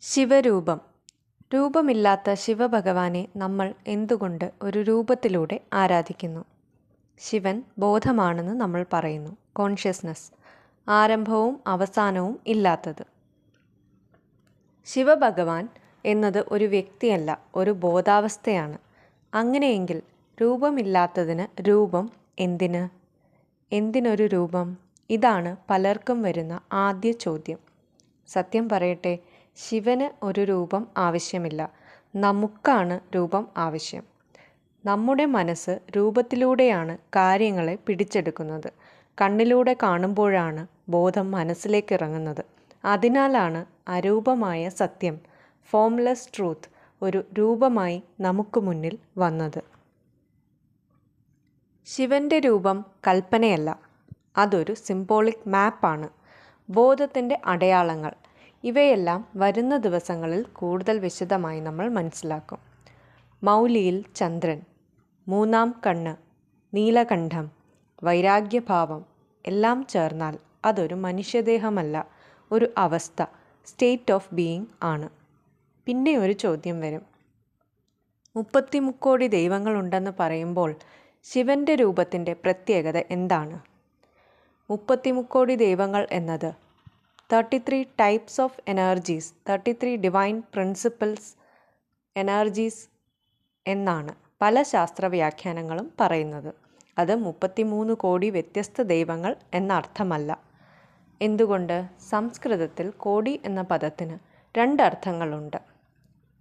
ശിവരൂപം. രൂപമില്ലാത്ത ശിവഭഗവാനെ നമ്മൾ എന്തുകൊണ്ട് ഒരു രൂപത്തിലൂടെ ആരാധിക്കുന്നു? ശിവൻ ബോധമാണെന്ന് നമ്മൾ പറയുന്നു. കോൺഷ്യസ്നസ്, ആരംഭവും അവസാനവും ഇല്ലാത്തത്. ശിവഭഗവാൻ എന്നത് ഒരു വ്യക്തിയല്ല, ഒരു ബോധാവസ്ഥയാണ്. അങ്ങനെയെങ്കിൽ രൂപമില്ലാത്തതിന് രൂപം എന്തിന്? എന്തിനൊരു രൂപം? ഇതാണ് പലർക്കും വരുന്ന ആദ്യ ചോദ്യം. സത്യം പറയട്ടെ, ശിവന് ഒരു രൂപം ആവശ്യമില്ല. നമുക്കാണ് രൂപം ആവശ്യം. നമ്മുടെ മനസ്സ് രൂപത്തിലൂടെയാണ് കാര്യങ്ങളെ പിടിച്ചെടുക്കുന്നത്. കണ്ണിലൂടെ കാണുമ്പോഴാണ് ബോധം മനസ്സിലേക്ക് ഇറങ്ങുന്നത്. അതിനാലാണ് അരൂപമായ സത്യം, ഫോംലെസ് ട്രൂത്ത്, ഒരു രൂപമായി നമുക്ക് മുന്നിൽ വന്നത്. ശിവന്റെ രൂപം കൽപ്പനയല്ല, അതൊരു സിംബോളിക് മാപ്പാണ്. ബോധത്തിൻ്റെ അടയാളങ്ങൾ. ഇവയെല്ലാം വരുന്ന ദിവസങ്ങളിൽ കൂടുതൽ വിശദമായി നമ്മൾ മനസ്സിലാക്കും. മൗലിയിൽ ചന്ദ്രൻ, മൂന്നാം കണ്ണ്, നീലകണ്ഠം, വൈരാഗ്യഭാവം എല്ലാം ചേർന്നാൽ അതൊരു മനുഷ്യദേഹമല്ല, ഒരു അവസ്ഥ, സ്റ്റേറ്റ് ഓഫ് ബീയിങ് ആണ്. പിന്നെ ഒരു ചോദ്യം വരും, 33 ദൈവങ്ങളുണ്ടെന്ന് പറയുമ്പോൾ ശിവന്റെ രൂപത്തിൻ്റെ പ്രത്യേകത എന്താണ്? 33 ദൈവങ്ങൾ എന്നത് 33 types of energies, 33 divine principles energies എന്നാണ് പല ശാസ്ത്ര വ്യാഖ്യാനങ്ങളും പറയുന്നത്. അത് 33 കോടി വ്യത്യസ്ത ദൈവങ്ങൾ എന്ന അർത്ഥമല്ല. എന്തുകൊണ്ട്? സംസ്കൃതത്തിൽ കോടി എന്ന പദത്തിന് 2 അർത്ഥങ്ങളുണ്ട്.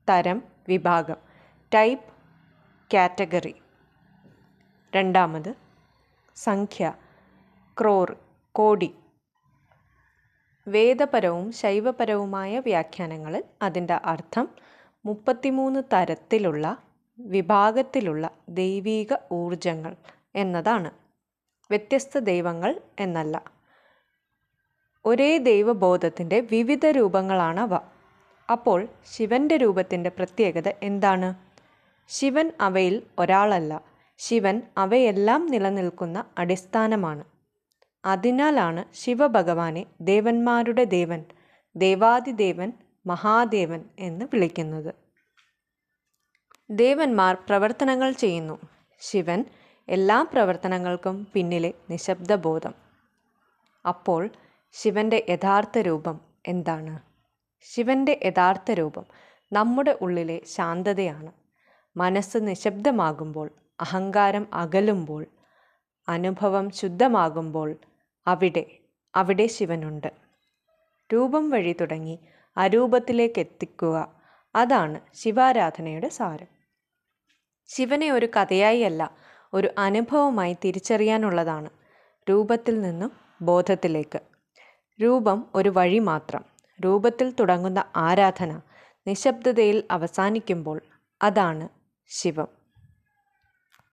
തരം, വിഭാഗം, ടൈപ്പ്, കാറ്റഗറി. രണ്ടാമത് സംഖ്യ, ക്രോർ, കോടി. വേദപരവും ശൈവപരവുമായ വ്യാഖ്യാനങ്ങളിൽ അതിൻ്റെ അർത്ഥം 33 തരത്തിലുള്ള വിഭാഗത്തിലുള്ള ദൈവീക ഊർജങ്ങൾ എന്നതാണ്. വ്യത്യസ്ത ദൈവങ്ങൾ എന്നല്ല. ഒരേ ദൈവബോധത്തിൻ്റെ വിവിധ രൂപങ്ങളാണവ. അപ്പോൾ ശിവന്റെ രൂപത്തിൻ്റെ പ്രത്യേകത എന്താണ്? ശിവൻ അവയിൽ ഒരാളല്ല. ശിവൻ അവയെല്ലാം നിലനിൽക്കുന്ന അടിസ്ഥാനമാണ്. അതിനാലാണ് ശിവഭഗവാനെ ദേവന്മാരുടെ ദേവൻ, ദേവാദിദേവൻ, മഹാദേവൻ എന്ന് വിളിക്കുന്നത്. ദേവന്മാർ പ്രവർത്തനങ്ങൾ ചെയ്യുന്നു. ശിവൻ എല്ലാ പ്രവർത്തനങ്ങൾക്കും പിന്നിലെ നിശബ്ദബോധം. അപ്പോൾ ശിവന്റെ യഥാർത്ഥ രൂപം എന്താണ്? ശിവന്റെ യഥാർത്ഥ രൂപം നമ്മുടെ ഉള്ളിലെ ശാന്തതയാണ്. മനസ്സ് നിശബ്ദമാകുമ്പോൾ, അഹങ്കാരം അകലുമ്പോൾ, അനുഭവം ശുദ്ധമാകുമ്പോൾ അവിടെ ശിവനുണ്ട്. രൂപം വഴി തുടങ്ങി അരൂപത്തിലേക്ക് എത്തിക്കുക, അതാണ് ശിവാരാധനയുടെ സാരം. ശിവനെ ഒരു കഥയായി അല്ല, ഒരു അനുഭവമായി തിരിച്ചറിയാനുള്ളതാണ്. രൂപത്തിൽ നിന്നും ബോധത്തിലേക്ക്. രൂപം ഒരു വഴി മാത്രം. രൂപത്തിൽ തുടങ്ങുന്ന ആരാധന നിശബ്ദതയിൽ അവസാനിക്കുമ്പോൾ അതാണ് ശിവം.